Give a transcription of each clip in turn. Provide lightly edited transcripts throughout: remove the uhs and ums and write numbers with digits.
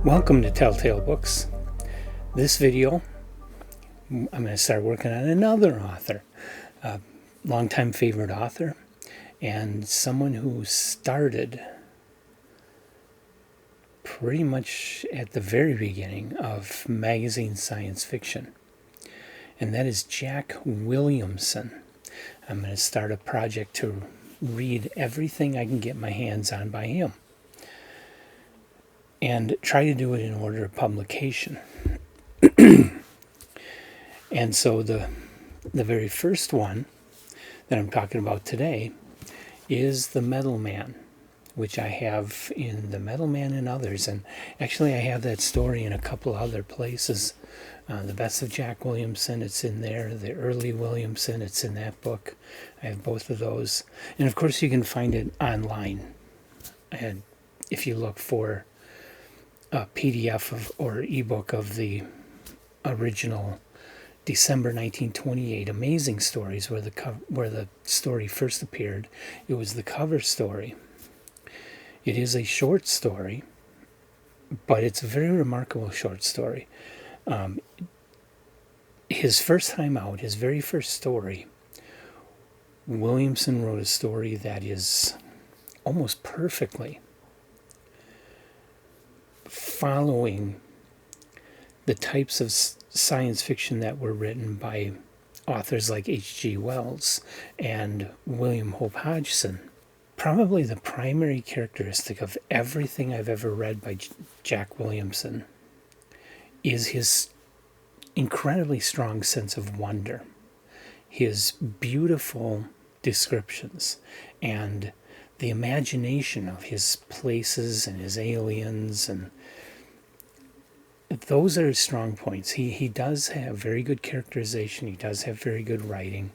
Welcome to Telltale Books. This video, I'm going to start working on another author, a longtime favorite author, and someone who started pretty much at the very beginning of magazine science fiction, and that is Jack Williamson. I'm going to start a project to read everything I can get my hands on by him, and try to do it in order of publication. And so the very first one that I'm talking about today is The Metal Man, which I have in The Metal Man and Others. And actually I have that story in a couple other places. The Best of Jack Williamson, it's in there. The Early Williamson, it's in that book. I have both of those. And of course you can find it online. And if you look for a PDF or ebook of the original December 1928 Amazing Stories, where the story first appeared, it was the cover story. It is a short story, but it's a very remarkable short story. His first time out, his very first story, Williamson wrote a story that is almost perfectly following the types of science fiction that were written by authors like H.G. Wells and William Hope Hodgson. Probably the primary characteristic of everything I've ever read by Jack Williamson is his incredibly strong sense of wonder, his beautiful descriptions, and the imagination of his places and his aliens, and those are his strong points. He does have very good characterization. He does have very good writing.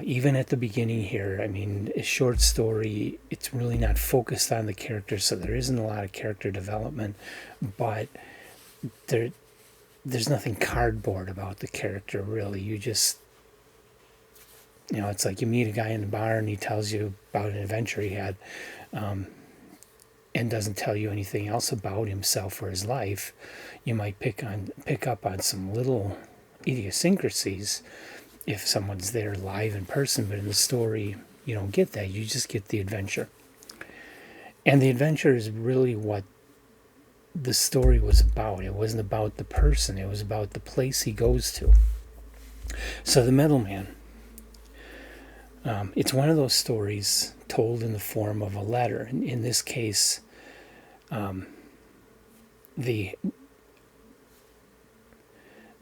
Even at the beginning here, I mean, a short story, it's really not focused on the characters, so there isn't a lot of character development, but there's nothing cardboard about the character, really. You just, it's like you meet a guy in the bar and he tells you about an adventure he had, and doesn't tell you anything else about himself or his life. You might pick up on some little idiosyncrasies if someone's there live in person, but in the story you don't get that. You just get the adventure. And the adventure is really what the story was about. It wasn't about the person, it was about the place he goes to. So The Metal Man, it's one of those stories told in the form of a letter. In this case, the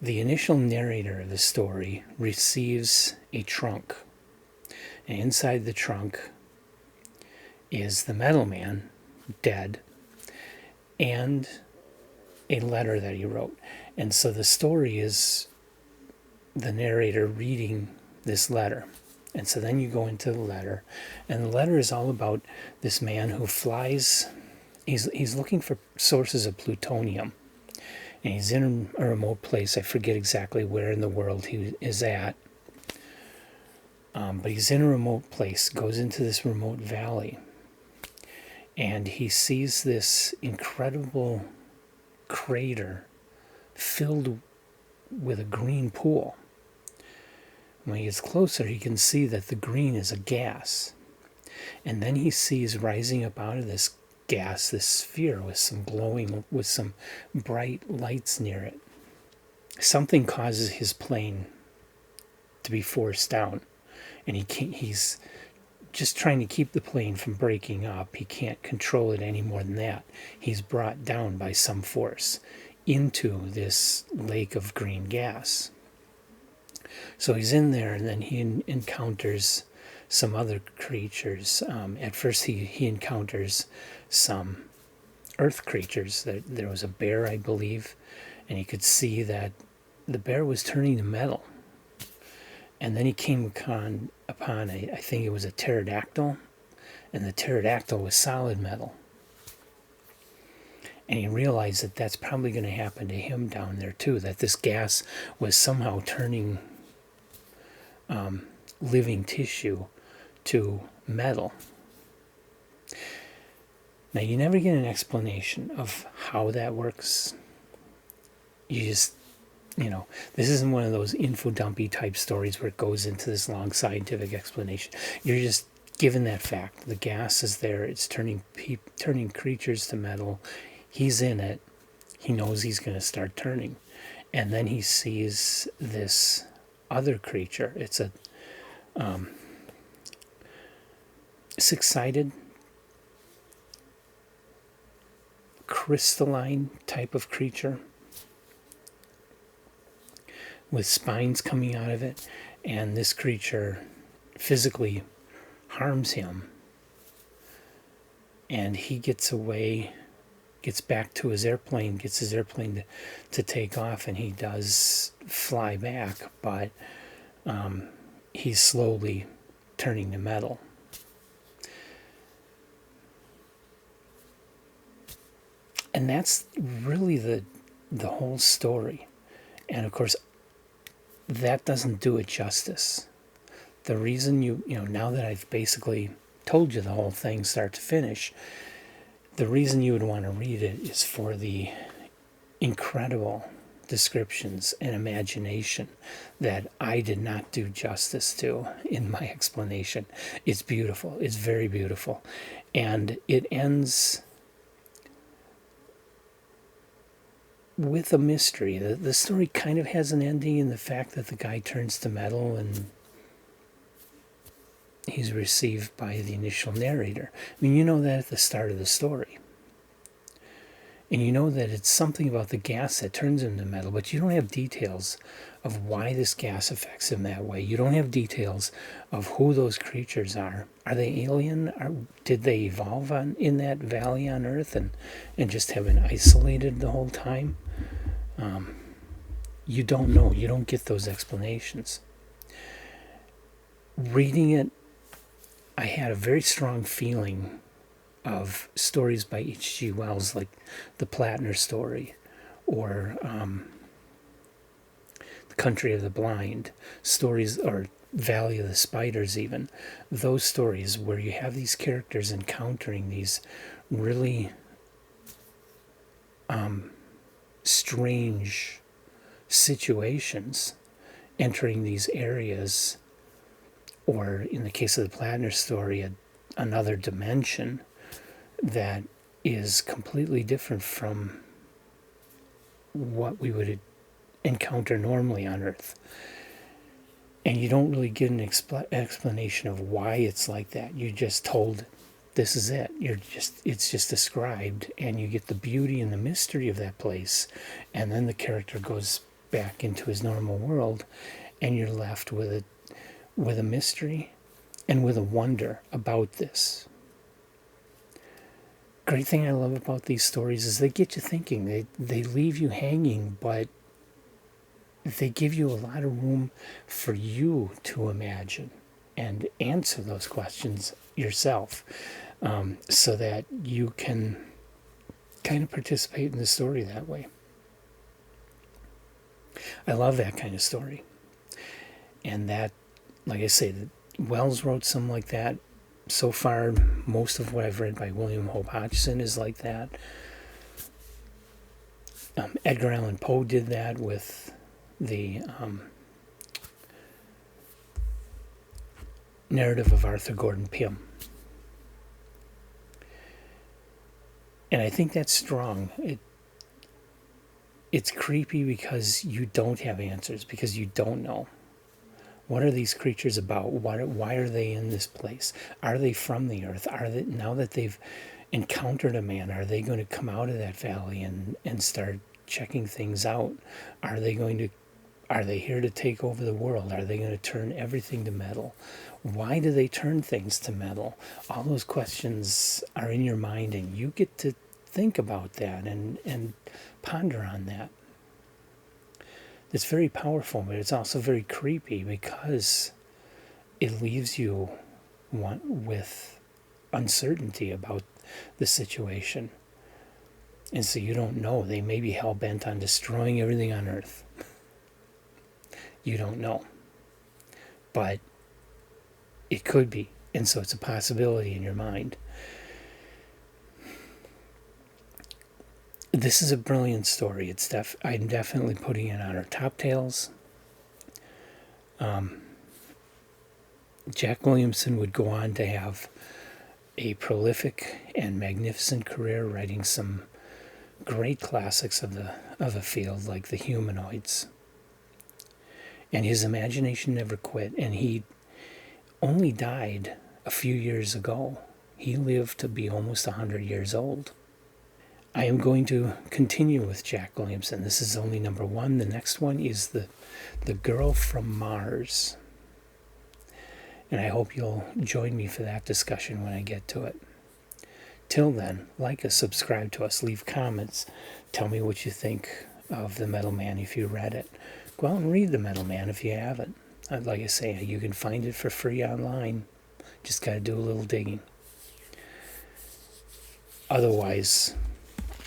initial narrator of the story receives a trunk, and inside the trunk is the Metal Man, dead, and a letter that he wrote. And so the story is the narrator reading this letter. And so then you go into the letter, and the letter is all about this man who flies. He's looking for sources of plutonium, and he's in a remote place. I forget exactly where in the world he is at, but he's in a remote place, goes into this remote valley, and he sees this incredible crater filled with a green pool. When he gets closer, he can see that the green is a gas. And then he sees rising up out of this gas, this sphere with some bright lights near it. Something causes his plane to be forced down. And he's just trying to keep the plane from breaking up. He can't control it any more than that. He's brought down by some force into this lake of green gas. So he's in there, and then he encounters some other creatures. At first he encounters some earth creatures. There was a bear, I believe, and he could see that the bear was turning to metal. And then he came upon I think it was a pterodactyl, and the pterodactyl was solid metal. And he realized that that's probably going to happen to him down there too, that this gas was somehow turning living tissue to metal. Now, you never get an explanation of how that works. You just, this isn't one of those info dumpy type stories where it goes into this long scientific explanation. You're just given that fact. The gas is there. It's turning creatures to metal. He's in it. He knows he's going to start turning. And then he sees this other creature. It's a six-sided, crystalline type of creature with spines coming out of it, and this creature physically harms him, and he gets away, gets back to his airplane, gets his airplane to take off, and he does fly back, but he's slowly turning to metal. And that's really the whole story. And of course, that doesn't do it justice. The reason now that I've basically told you the whole thing start to finish, the reason you would want to read it is for the incredible descriptions and imagination that I did not do justice to in my explanation. It's beautiful. It's very beautiful. And it ends with a mystery. The story kind of has an ending in the fact that the guy turns to metal and he's received by the initial narrator. I mean, you know that at the start of the story. And you know that it's something about the gas that turns him to metal, but you don't have details of why this gas affects him that way. You don't have details of who those creatures are. Are they alien? Did they evolve in that valley on Earth and just have been isolated the whole time? You don't know. You don't get those explanations. Reading it, I had a very strong feeling of stories by H.G. Wells, like the Plattner story, or The Country of the Blind, stories, or Valley of the Spiders even. Those stories where you have these characters encountering these really strange situations, entering these areas, or in the case of the Plattner story, another dimension that is completely different from what we would encounter normally on Earth. And you don't really get an explanation of why it's like that. You're just told, this is it. It's just described, and you get the beauty and the mystery of that place, and then the character goes back into his normal world, and you're left with a mystery and with a wonder about this. Great thing I love about these stories is they get you thinking. They leave you hanging, but they give you a lot of room for you to imagine and answer those questions yourself, so that you can kind of participate in the story that way. I love that kind of story. And that, like I say, Wells wrote something like that. So far, most of what I've read by William Hope Hodgson is like that. Edgar Allan Poe did that with the narrative of Arthur Gordon Pym. And I think that's strong. It's creepy because you don't have answers, because you don't know. What are these creatures about? Why are they in this place? Are they from the Earth? Now that they've encountered a man, are they going to come out of that valley and start checking things out? Are they here to take over the world? Are they going to turn everything to metal? Why do they turn things to metal? All those questions are in your mind, and you get to think about that and ponder on that. It's very powerful, but it's also very creepy because it leaves you with uncertainty about the situation. And so you don't know. They may be hell-bent on destroying everything on Earth. You don't know. But it could be. And so it's a possibility in your mind. This is a brilliant story. I'm definitely putting it on our top tales. Jack Williamson would go on to have a prolific and magnificent career, writing some great classics of the field, like The Humanoids. And his imagination never quit, and he only died a few years ago. He lived to be almost 100 years old. I am going to continue with Jack Williamson. This is only number one. The next one is the Girl from Mars. And I hope you'll join me for that discussion when I get to it. Till then, like us, subscribe to us, leave comments, tell me what you think of The Metal Man if you read it. Go out and read The Metal Man if you haven't. Like I say, you can find it for free online. Just got to do a little digging. Otherwise,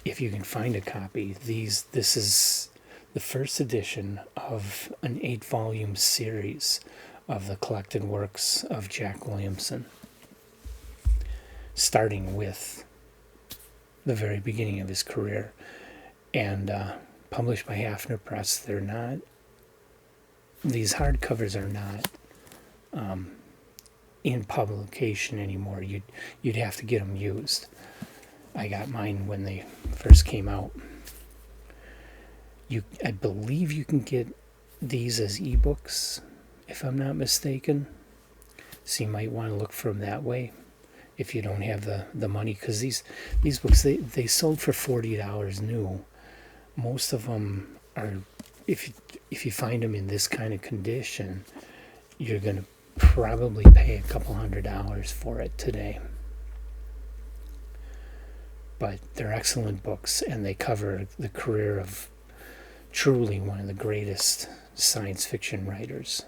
if you can find a copy, this is the first edition of an 8-volume series of the collected works of Jack Williamson, starting with the very beginning of his career, and published by Hafner Press. These hardcovers are not in publication anymore. You'd have to get them used. I got mine when they first came out. I believe you can get these as ebooks, if I'm not mistaken. So you might want to look for them that way if you don't have the money, because these books, they sold for $40 new. Most of them are, if you find them in this kind of condition, you're going to probably pay a couple $100 for it today. But they're excellent books, and they cover the career of truly one of the greatest science fiction writers.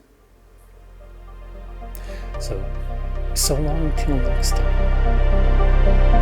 So long till next time.